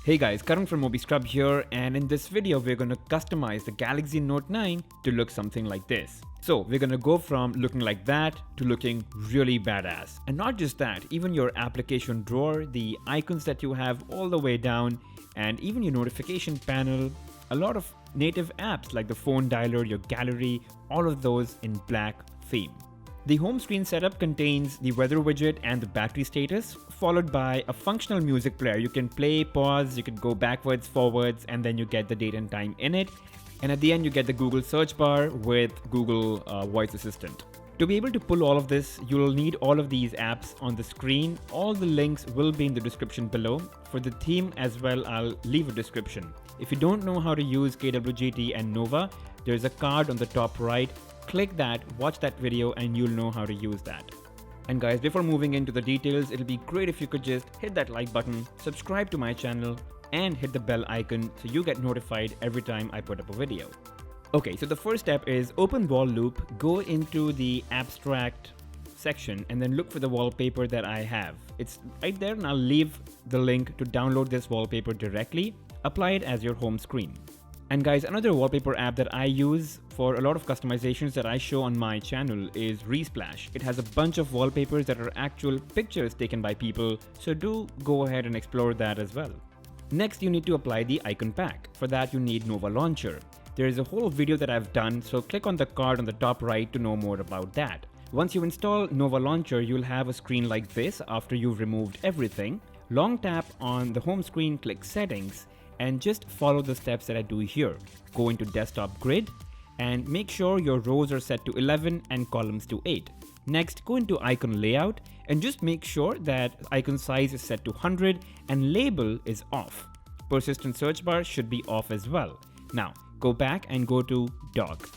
Hey guys, Karan from MobiScrub here, and in this video we're going to customize the Galaxy Note 9 to look something like this. So we're going to go from looking like that to looking really badass. And not just that, even your application drawer, the icons that you have all the way down, and even your notification panel, a lot of native apps like the phone dialer, your gallery, all of those in black theme. The home screen setup contains the weather widget and the battery status, followed by a functional music player. You can play, pause, you can go backwards, forwards, and then you get the date and time in it. And at the end, you get the Google search bar with Google Voice Assistant. To be able to pull all of this, you'll need all of these apps on the screen. All the links will be in the description below. For the theme as well, I'll leave a description. If you don't know how to use KWGT and Nova, there's a card on the top right. Click that, watch that video, and you'll know how to use that. And guys, before moving into the details, it'll be great if you could just hit that like button, subscribe to my channel, and hit the bell icon so you get notified every time I put up a video. Okay, so the first step is open Wall Loop, go into the abstract section, and then look for the wallpaper that I have. It's right there, and I'll leave the link to download this wallpaper directly. Apply it as your home screen. And guys, another wallpaper app that I use for a lot of customizations that I show on my channel is Resplash. It has a bunch of wallpapers that are actual pictures taken by people, so do go ahead and explore that as well. Next, you need to apply the icon pack. For that, you need Nova Launcher. There is a whole video that I've done, so click on the card on the top right to know more about that. Once you install Nova Launcher, you'll have a screen like this after you've removed everything. Long tap on the home screen, click Settings, and just follow the steps that I do here. Go into Desktop Grid and make sure your rows are set to 11 and columns to 8. Next, go into Icon Layout and just make sure that icon size is set to 100 and label is off. Persistent search bar should be off as well. Now, go back and go to Dock.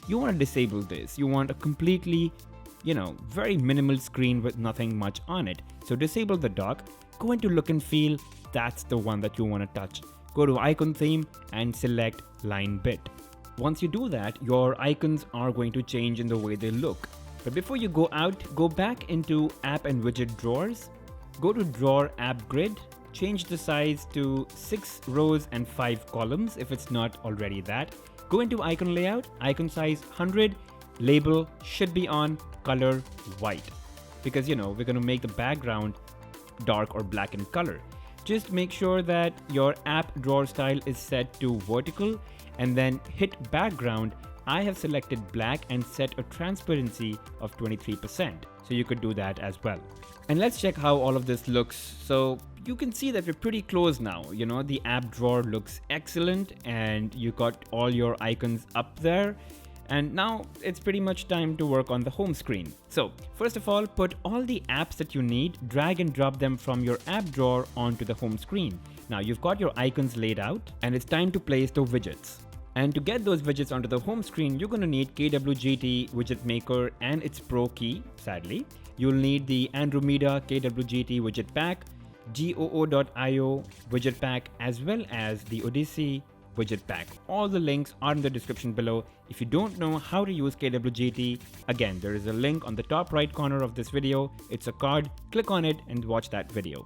You want to disable this. You want a completely, very minimal screen with nothing much on it. So disable the dock, go into Look and Feel. That's the one that you want to touch. Go to Icon Theme and select Line Bit. Once you do that, your icons are going to change in the way they look. But before you go out, go back into App and Widget Drawers. Go to Drawer App Grid. Change the size to 6 rows and 5 columns if it's not already that. Go into Icon Layout, icon size 100, label should be on, color white. Because we're going to make the background dark or black in color. Just make sure that your app drawer style is set to vertical and then hit background. I have selected black and set a transparency of 23%. So you could do that as well. And let's check how all of this looks. So you can see that we're pretty close now. The app drawer looks excellent and you got all your icons up there. And now it's pretty much time to work on the home screen. So first of all, put all the apps that you need, drag and drop them from your app drawer onto the home screen. Now you've got your icons laid out and it's time to place the widgets. And to get those widgets onto the home screen, you're going to need KWGT Widget Maker and its Pro key, sadly. You'll need the Andromeda KWGT Widget Pack, GOO.io Widget Pack, as well as the Odyssey Widget Pack. All the links are in the description below. If you don't know how to use KWGT, again, there is a link on the top right corner of this video. It's a card. Click on it and watch that video.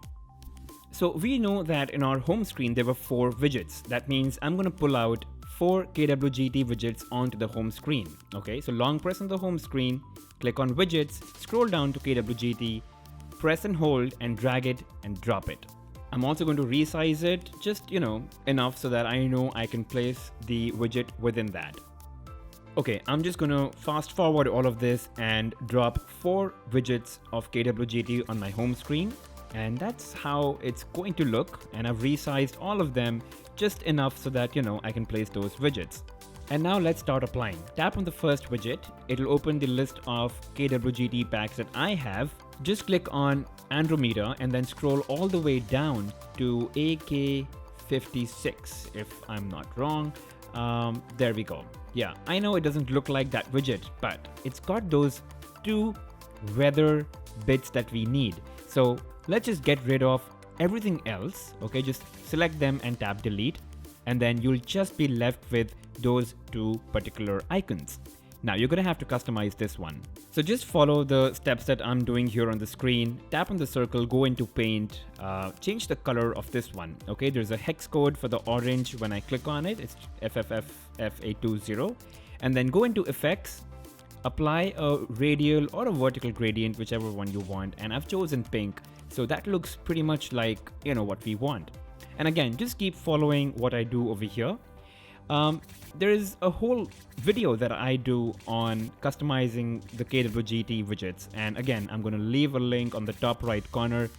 So we know that in our home screen, there were 4 widgets. That means I'm going to pull out 4 KWGT widgets onto the home screen. Okay, so long press on the home screen, click on Widgets, scroll down to KWGT, press and hold and drag it and drop it. I'm also going to resize it just, enough so that I know I can place the widget within that. Okay, I'm just going to fast forward all of this and drop 4 widgets of KWGT on my home screen. And that's how it's going to look. And I've resized all of them just enough so that, I can place those widgets. And now let's start applying. Tap on the first widget. It'll open the list of KWGT packs that I have. Just click on Andromeda and then scroll all the way down to AK56, if I'm not wrong. There we go. Yeah, I know it doesn't look like that widget, but it's got those 2 weather bits that we need. So let's just get rid of everything else. Okay, just select them and tap delete. And then you'll just be left with those 2 particular icons. Now you're going to have to customize this one. So just follow the steps that I'm doing here on the screen. Tap on the circle, go into paint, change the color of this one. Okay, there's a hex code for the orange. When I click on it, it's FFFF820. And then go into effects, apply a radial or a vertical gradient, whichever one you want. And I've chosen pink. So that looks pretty much like, what we want. And again, just keep following what I do over here. There is a whole video that I do on customizing the KWGT widgets. And again, I'm going to leave a link on the top right corner.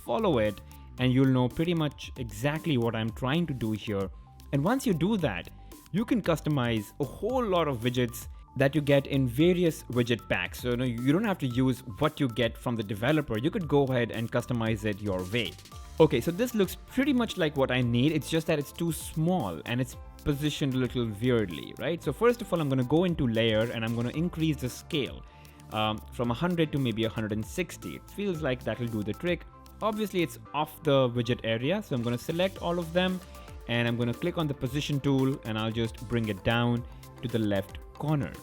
Follow it and you'll know pretty much exactly what I'm trying to do here. And once you do that, you can customize a whole lot of widgets that you get in various widget packs. So you don't have to use what you get from the developer. You could go ahead and customize it your way. Okay, so this looks pretty much like what I need. It's just that it's too small and it's positioned a little weirdly, right? So first of all, I'm going to go into layer and I'm going to increase the scale from 100 to maybe 160. It feels like that will do the trick. Obviously, it's off the widget area. So I'm going to select all of them and I'm going to click on the position tool and I'll just bring it down to the left corner.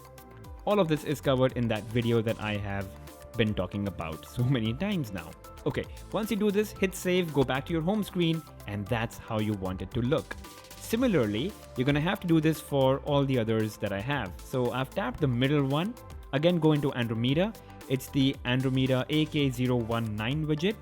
All of this is covered in that video that I have been talking about so many times now. Okay, once you do this, hit save, go back to your home screen, and that's how you want it to look. Similarly, you're gonna have to do this for all the others that I have. So I've tapped the middle one. Again, go into Andromeda. It's the Andromeda AK019 widget.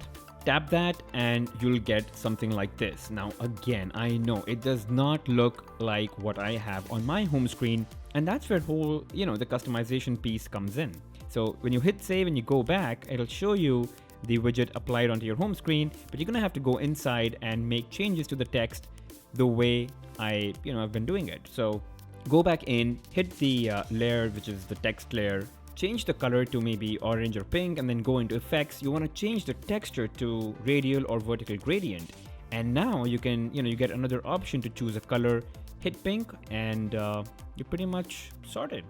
Tap that and you'll get something like this. Now, again, I know it does not look like what I have on my home screen, and that's where whole, the customization piece comes in. So when you hit save and you go back, it'll show you the widget applied onto your home screen, but you're gonna have to go inside and make changes to the text the way I've been doing it. So go back in, hit the layer, which is the text layer, change the color to maybe orange or pink, and then go into effects. You want to change the texture to radial or vertical gradient. And now you can, you get another option to choose a color, hit pink, and you're pretty much sorted.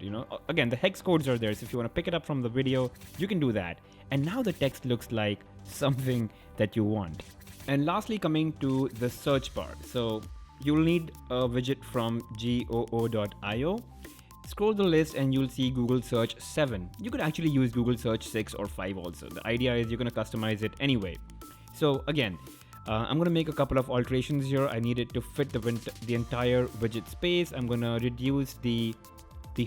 Again, the hex codes are there. So if you want to pick it up from the video, you can do that. And now the text looks like something that you want. And lastly, coming to the search bar. So you'll need a widget from goo.io. Scroll the list and you'll see Google Search 7. You could actually use Google Search 6 or 5 also. The idea is you're going to customize it anyway. So again, I'm going to make a couple of alterations here. I need it to fit the entire widget space. I'm going to reduce the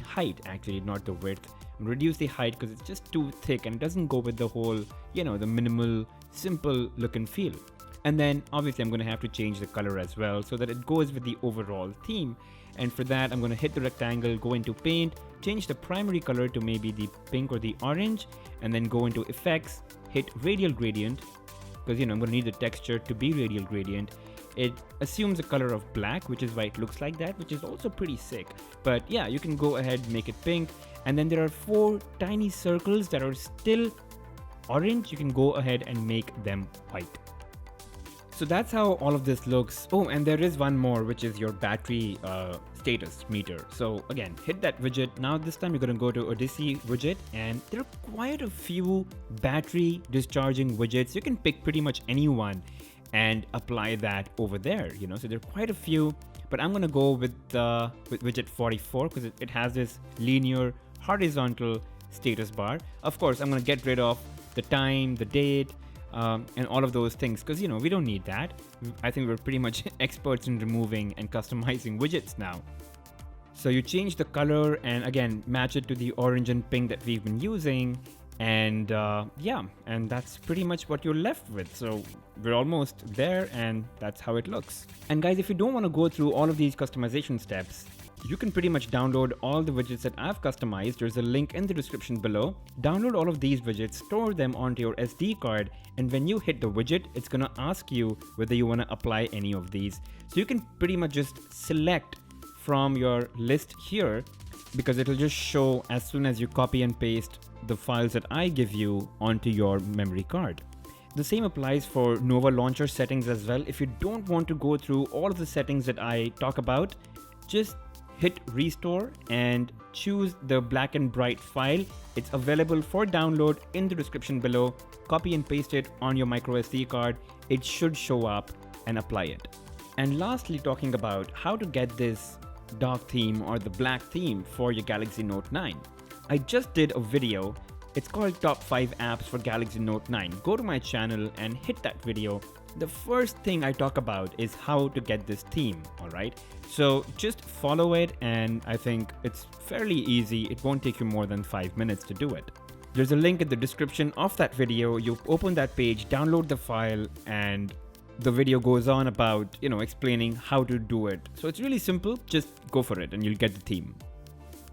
height, actually, not the width. I'm going to reduce the height because it's just too thick and it doesn't go with the whole, the minimal, simple look and feel. And then obviously I'm going to have to change the color as well so that it goes with the overall theme. And for that, I'm going to hit the rectangle, go into paint, change the primary color to maybe the pink or the orange, and then go into effects, hit radial gradient, because I'm going to need the texture to be radial gradient. It assumes a color of black, which is why it looks like that, which is also pretty sick. But yeah, you can go ahead and make it pink. And then there are 4 tiny circles that are still orange. You can go ahead and make them white. So that's how all of this looks. Oh, and there is one more, which is your battery status meter. So again, hit that widget. Now this time you're going to go to Odyssey widget, and there are quite a few battery discharging widgets. You can pick pretty much any one and apply that over there. So there are quite a few, but I'm going to go with widget 44 because it has this linear horizontal status bar. Of course, I'm going to get rid of the time, the date, and all of those things because we don't need that. I think we're pretty much experts in removing and customizing widgets now. So you change the color and again match it to the orange and pink that we've been using, and and that's pretty much what you're left with. So we're almost there, and that's how it looks. And guys, if you don't want to go through all of these customization steps, you can pretty much download all the widgets that I've customized. There's a link in the description below. Download all of these widgets, store them onto your SD card, and when you hit the widget, it's gonna ask you whether you wanna apply any of these. So you can pretty much just select from your list here because it'll just show as soon as you copy and paste the files that I give you onto your memory card. The same applies for Nova Launcher settings as well. If you don't want to go through all of the settings that I talk about, just hit restore and choose the black and bright file. It's available for download in the description below. Copy and paste it on your microSD card. It should show up and apply it. And lastly, talking about how to get this dark theme or the black theme for your Galaxy Note 9. I just did a video It's called Top 5 Apps for Galaxy Note 9. Go to my channel and hit that video. The first thing I talk about is how to get this theme, alright? So just follow it, and I think it's fairly easy. It won't take you more than 5 minutes to do it. There's a link in the description of that video. You open that page, download the file, and the video goes on about, explaining how to do it. So it's really simple. Just go for it and you'll get the theme.